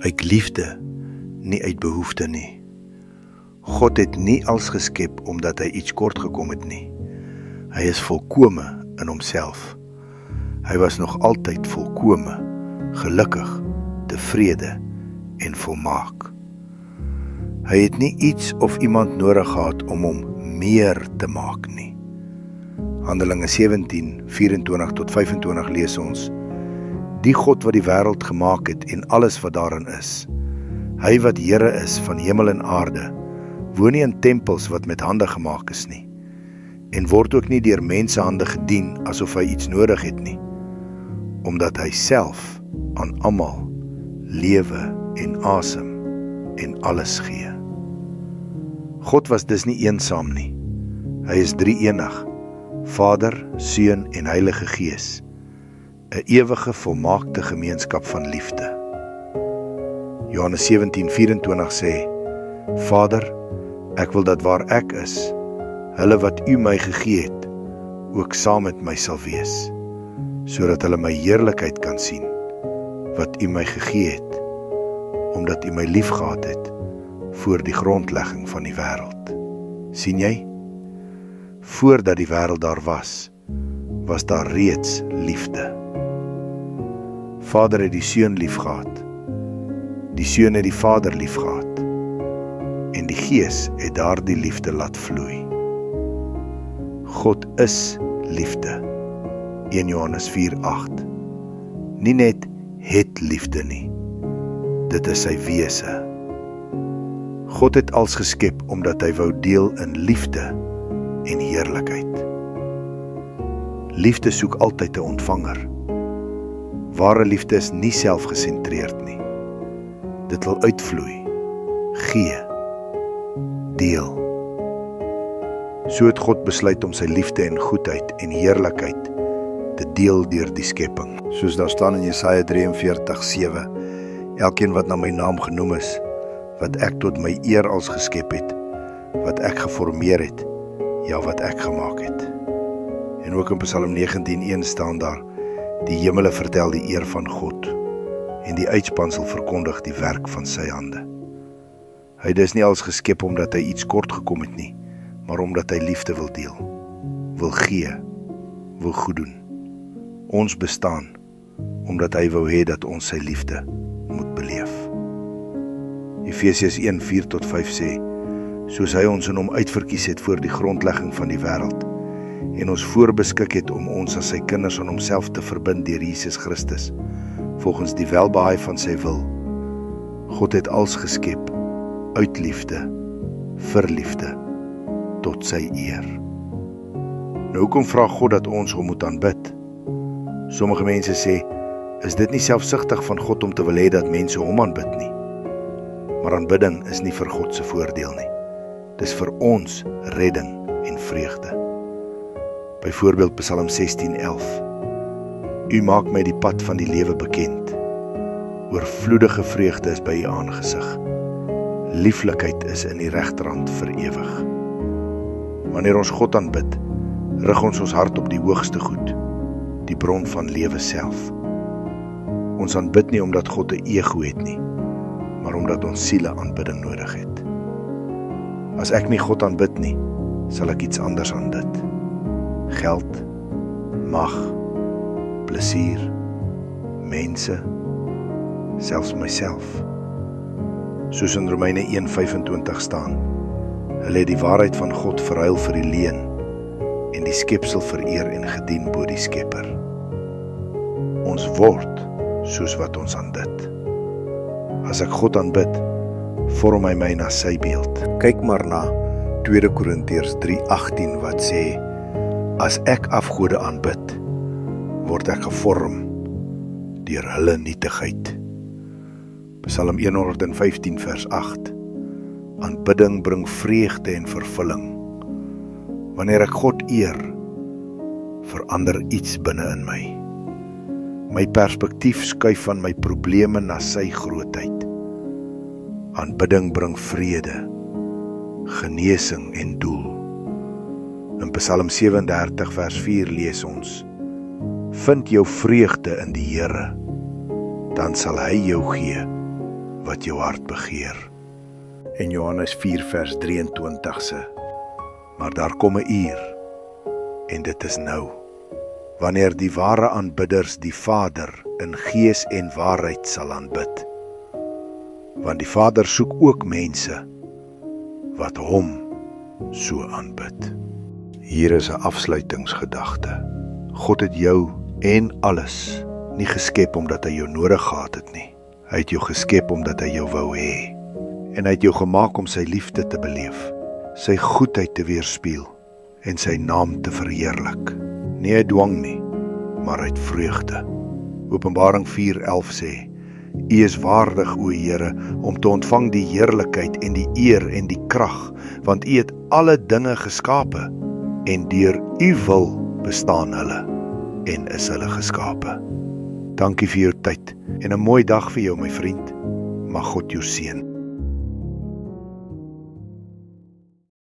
uit liefde, nie uit behoefte nie. God het nie als geskep omdat hy iets kort gekom het nie. Hy is volkome in homself. Hy was nog altyd volkome, gelukkig, tevrede en volmaak. Hy het nie iets of iemand nodig gehad om hom meer te maak nie. Handelinge 17, 24 tot 25 lees ons: Die God wat die wêreld gemaak het en alles wat daarin is, hy wat Here is van hemel en aarde, woon nie in tempels wat met hande gemaak is nie, en word ook nie deur mensehande gedien asof hy iets nodig het nie, omdat hy self aan almal lewe en asem en alles gee. God was dus nie eensaam nie. Hy is drie-enig, Vader, Seun en Heilige Gees, 'n ewige volmaakte gemeenskap van liefde. Johannes 17:24 sê: Vader, ek wil dat waar ek is, hulle wat U my gegee het, ook saam met my sal wees, sodat hulle my heerlikheid kan sien, wat U my gegee het, omdat U my liefgehad het, voor die grondlegging van die wêreld. Sien jy? Voordat die wêreld daar was daar reeds liefde. Vader het die Seun liefgehad, die Seun het die Vader liefgehad, en die Gees het daardie liefde laat vloei. God is liefde, 1 Johannes 4:8. Nie net het liefde nie, dit is sy wese. God het als geskep omdat hy wou deel in liefde en heerlikheid. Liefde soek altyd 'n ontvanger. Ware liefde is nie selfgesentreerd nie. Dit wil uitvloei, gee, deel. So het God besluit om sy liefde en goedheid en heerlikheid te deel deur die skepping. Soos daar staan in Jesaja 43:7, elkeen wat na my naam genoem is, wat ek tot my eer als geskep het, wat ek geformeer het, ja, wat ek gemaak het. En ook in Psalm 19:1 staan daar: Die hemele vertel die eer van God, en die uitspansel verkondig die werk van sy hande. Hy het dus nie als geskep omdat hy iets kort gekom het nie, maar omdat hy liefde wil deel, wil gee, wil goed doen. Ons bestaan, omdat hy wou hê dat ons sy liefde moet beleef. Efesiërs 1:4-5 sê: Soos hy ons in hom uitverkies het voor die grondlegging van die wêreld, en ons voorbeskik het om ons as sy kinders aan homself te verbind deur Jesus Christus, volgens die welbehae van sy wil. God het als geskep, uit liefde, vir liefde, tot sy eer. Nou hoekom vra God dat ons hom moet aanbid? Sommige mense sê, is dit nie selfsugtig van God om te wil hê dat mense hom aanbid nie? Maar aanbidding is nie vir God se voordeel nie. Dis vir ons redding en vreugde. Byvoorbeeld Psalm 16:11. U maak my die pad van die lewe bekend. Oorvloedige vreugde is by U aangesig. Lieflikheid is in die regterhand vir ewig. Wanneer ons God aanbid, rig ons hart op die hoogste goed, die bron van lewe self. Ons aanbid nie omdat God 'n ego het nie, maar omdat ons siele aanbidding nodig het. As ek nie God aanbid nie, sal ek iets anders aanbid. Geld, mag, plesier, mense, selfs myself. Soos in Romeine 1:25 staan, hulle het die waarheid van God verruil vir die leuen, en die skepsel vereer en gedien bo die Skepper. Ons word soos wat ons aanbid. As ek God aanbid, vorm hy my na sy beeld. Kyk maar na 2 Korintiërs 3:18 wat sê: As ek afgode aanbid, word ek gevorm deur hulle nietigheid. Psalm 115 vers 8. Aanbidding bring vreugde en vervulling. Wanneer ek God eer, verander iets binne in my. My perspektief skuif van my probleme na sy grootheid. Aanbidding bring vrede, genesing en doel. In Psalm 37 vers 4 lees ons: Vind jou vreugde in die Here, dan sal hy jou gee wat jou hart begeer. En Johannes 4 vers 23 sê, maar daar kom 'n uur, en dit is nou, wanneer die ware aanbidders die Vader in gees en waarheid sal aanbid. Want die Vader soek ook mense wat hom so aanbid. Hier is 'n afsluitingsgedagte. God het jou en alles nie geskep omdat hy jou nodig gehad het nie. Hy het jou geskep omdat hy jou wou hê. En hy het jou gemaak om sy liefde te beleef, sy goedheid te weerspieël en sy naam te verheerlik. Nie uit dwang nie, maar uit vreugde. Openbaring 4:11 sê, U is waardig, o Here, om te ontvang die heerlikheid en die eer en die krag, want U het alle dinge geskape, en deur U wil bestaan hulle, en is hulle geskape. Dankie vir jou tyd, en 'n mooi dag vir jou, my vriend. Mag God jou seën.